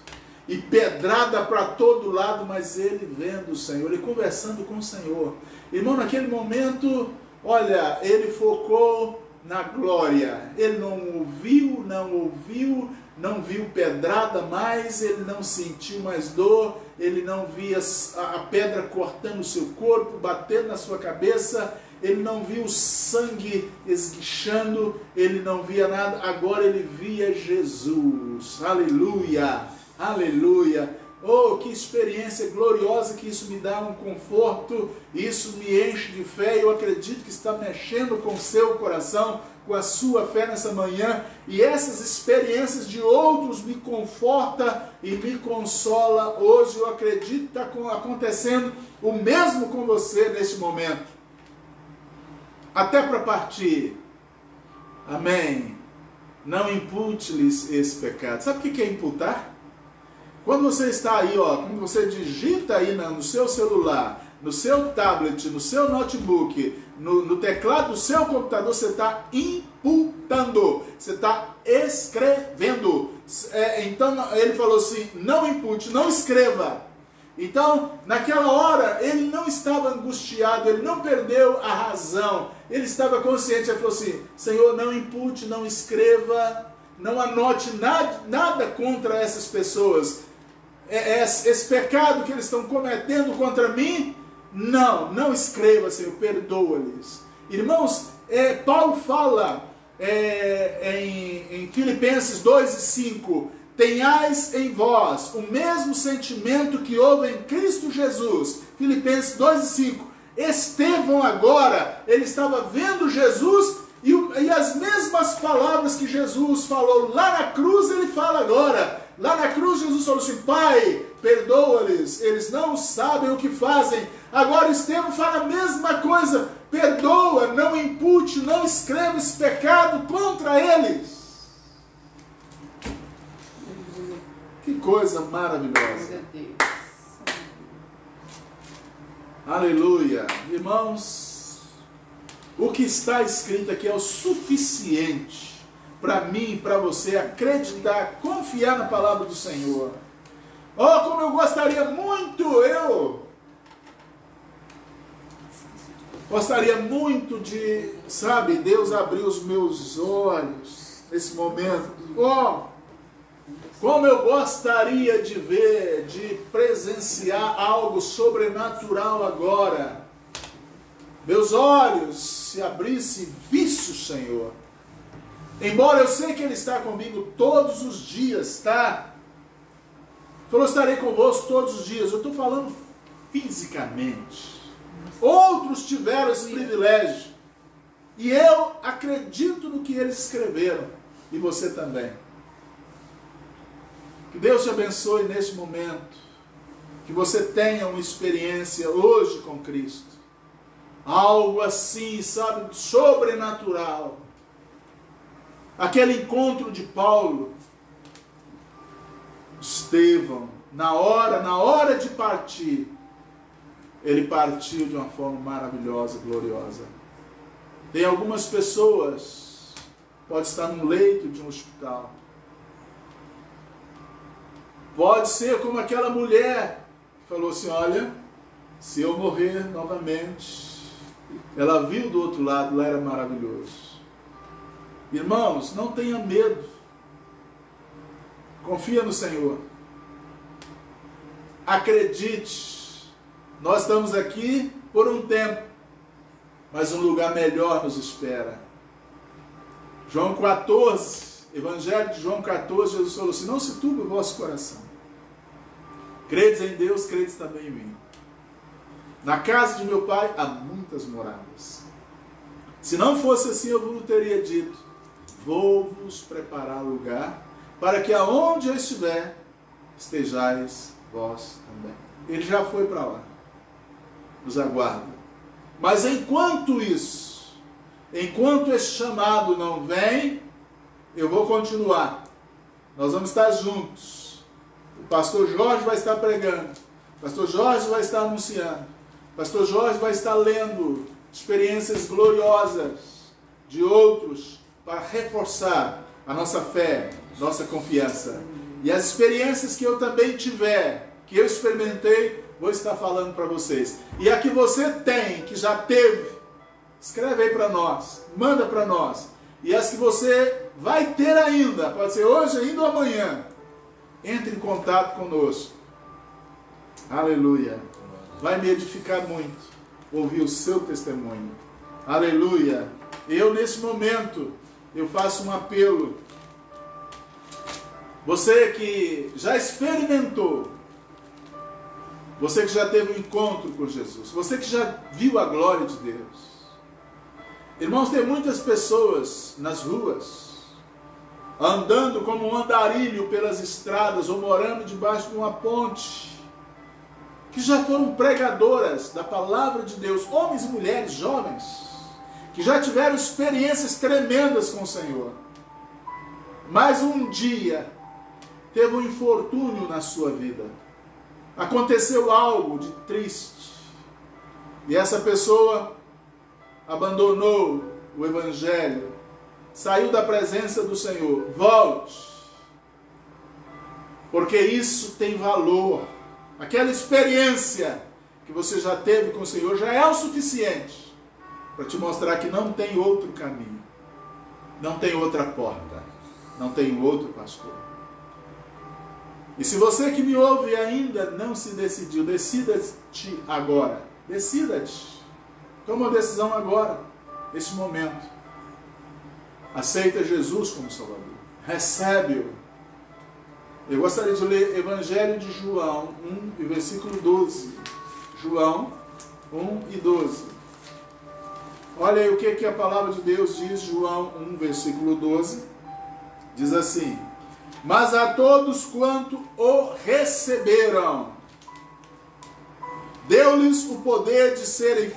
E pedrada para todo lado, mas ele vendo o Senhor, ele conversando com o Senhor. Irmão, naquele momento, olha, ele focou na glória. Ele não viu pedrada mais, ele não sentiu mais dor, ele não via a pedra cortando o seu corpo, batendo na sua cabeça, ele não viu o sangue esguichando, ele não via nada. Agora ele via Jesus. Aleluia! Aleluia! Oh, que experiência gloriosa, que isso me dá um conforto, isso me enche de fé. Eu acredito que está mexendo com o seu coração, com a sua fé nessa manhã, e essas experiências de outros me conforta e me consola hoje. Eu acredito que está acontecendo o mesmo com você nesse momento. Até para partir. Amém. Não impute-lhes esse pecado. Sabe o que é imputar? Quando você está aí, quando você digita aí no seu celular, no seu tablet, no seu notebook, no teclado do seu computador, você está imputando, você está escrevendo. Então ele falou assim: não impute, não escreva. Então, naquela hora, ele não estava angustiado, ele não perdeu a razão, ele estava consciente. Ele falou assim: Senhor, não impute, não escreva, não anote nada contra essas pessoas. Esse pecado que eles estão cometendo contra mim, não escreva, Senhor, perdoa-lhes. Irmãos, Paulo fala em Filipenses 2:5, tenhais em vós o mesmo sentimento que houve em Cristo Jesus. Filipenses 2:5. Estevão agora, ele estava vendo Jesus e as mesmas palavras que Jesus falou lá na cruz, ele fala agora. Lá na cruz Jesus falou assim: Pai, perdoa-lhes, eles não sabem o que fazem. Agora Estevão fala a mesma coisa: perdoa, não impute, não escreva esse pecado contra eles. Que coisa maravilhosa. Aleluia. Irmãos, o que está escrito aqui é o suficiente para mim e para você acreditar, confiar na palavra do Senhor. Oh, como eu gostaria muito, gostaria muito de, Deus abrir os meus olhos nesse momento. Oh, como eu gostaria de ver, de presenciar algo sobrenatural agora. Meus olhos se abrissem, visse o Senhor. Embora eu sei que Ele está comigo todos os dias, tá? Falou: estarei convosco todos os dias. Eu estou falando fisicamente. Outros tiveram esse privilégio. E eu acredito no que eles escreveram. E você também. Que Deus te abençoe neste momento. Que você tenha uma experiência hoje com Cristo. Algo assim, sobrenatural. Aquele encontro de Paulo, Estevão, na hora de partir, ele partiu de uma forma maravilhosa, gloriosa. Tem algumas pessoas, pode estar num leito de um hospital. Pode ser como aquela mulher que falou assim, olha, se eu morrer novamente, ela viu do outro lado, lá era maravilhoso. Irmãos, não tenha medo. Confia no Senhor. Acredite. Nós estamos aqui por um tempo, mas um lugar melhor nos espera. João 14, Evangelho de João 14, Jesus falou assim, não se turbe o vosso coração. Credes em Deus, credes também em mim. Na casa de meu Pai há muitas moradas. Se não fosse assim, eu vos teria dito, vou-vos preparar lugar, para que aonde eu estiver, estejais vós também. Ele já foi para lá. Nos aguarda. Mas enquanto isso, enquanto esse chamado não vem, eu vou continuar. Nós vamos estar juntos. O pastor Jorge vai estar pregando. O pastor Jorge vai estar anunciando. O pastor Jorge vai estar lendo experiências gloriosas de outros para reforçar a nossa fé, nossa confiança. E as experiências que eu também tiver, que eu experimentei, vou estar falando para vocês. E a que você tem, que já teve, escreve aí para nós, manda para nós. E as que você vai ter ainda, pode ser hoje, ainda ou amanhã, entre em contato conosco. Aleluia. Vai me edificar muito ouvir o seu testemunho. Aleluia. Eu, nesse momento, eu faço um apelo. Você que já experimentou, você que já teve um encontro com Jesus, você que já viu a glória de Deus. Irmãos, tem muitas pessoas nas ruas, andando como um andarilho pelas estradas, ou morando debaixo de uma ponte, que já foram pregadoras da palavra de Deus, homens e mulheres, jovens, que já tiveram experiências tremendas com o Senhor. Mas um dia, teve um infortúnio na sua vida. Aconteceu algo de triste. E essa pessoa abandonou o Evangelho, saiu da presença do Senhor. Volte, porque isso tem valor. Aquela experiência que você já teve com o Senhor já é o suficiente para te mostrar que não tem outro caminho, não tem outra porta, não tem outro pastor. E se você que me ouve ainda não se decidiu, decida-te agora. Decida-te. Toma uma decisão agora, nesse momento. Aceita Jesus como Salvador. Recebe-o. Eu gostaria de ler Evangelho de João 1, versículo 12. João 1 e 12. Olha aí o que a palavra de Deus diz, João 1, versículo 12. Diz assim: mas a todos quanto o receberam, deu-lhes o poder de serem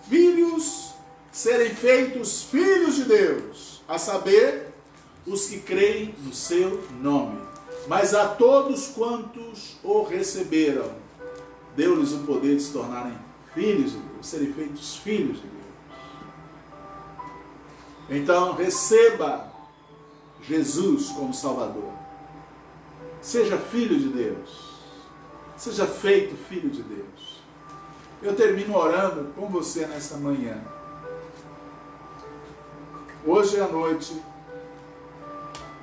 filhos, serem feitos filhos de Deus, a saber, os que creem no seu nome. Mas a todos quantos o receberam, deu-lhes o poder de se tornarem filhos de Deus, serem feitos filhos de Deus. Então, receba Jesus como Salvador. Seja filho de Deus. Seja feito filho de Deus. Eu termino orando com você nessa manhã. Hoje à noite,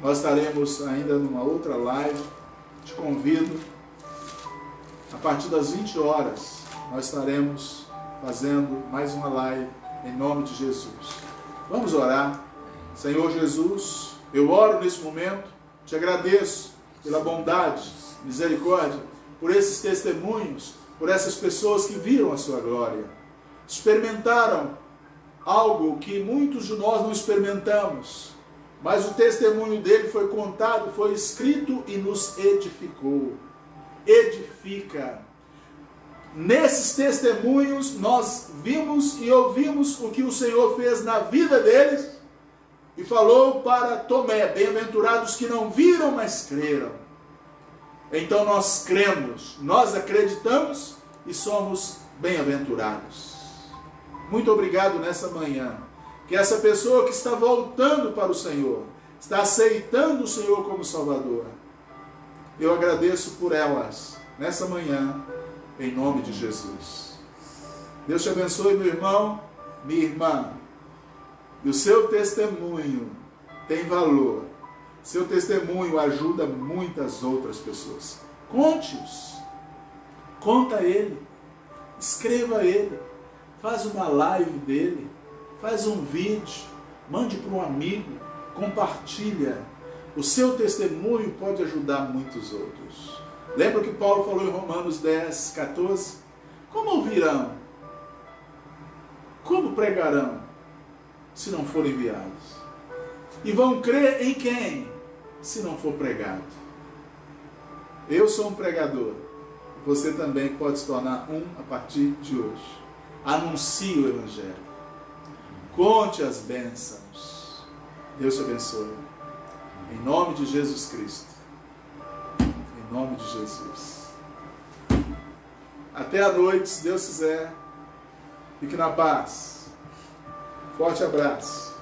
nós estaremos ainda numa outra live. Te convido. A partir das 20 horas, nós estaremos fazendo mais uma live em nome de Jesus. Vamos orar. Senhor Jesus, eu oro nesse momento, te agradeço pela bondade, misericórdia, por esses testemunhos, por essas pessoas que viram a sua glória, experimentaram algo que muitos de nós não experimentamos, mas o testemunho dele foi contado, foi escrito e nos edificou. Edifica. Nesses testemunhos nós vimos e ouvimos o que o Senhor fez na vida deles, e falou para Tomé: bem-aventurados que não viram, mas creram. Então nós cremos, nós acreditamos e somos bem-aventurados. Muito obrigado nessa manhã. que essa pessoa que está voltando para o Senhor, está aceitando o Senhor como Salvador, eu agradeço por elas nessa manhã, em nome de Jesus. Deus te abençoe, meu irmão, minha irmã. E o seu testemunho tem valor. Seu testemunho ajuda muitas outras pessoas. Conte-os. Conta ele. Escreva ele. Faz uma live dele. Faz um vídeo. Mande para um amigo. Compartilha. O seu testemunho pode ajudar muitos outros. Lembra que Paulo falou em Romanos 10, 14? Como ouvirão? Como pregarão, se não forem enviados? E vão crer em quem, se não for pregado? Eu sou um pregador. Você também pode se tornar um a partir de hoje. Anuncie o Evangelho. Conte as bênçãos. Deus te abençoe. Em nome de Jesus Cristo. Em nome de Jesus. Até a noite, se Deus quiser. Fique na paz. Forte abraço.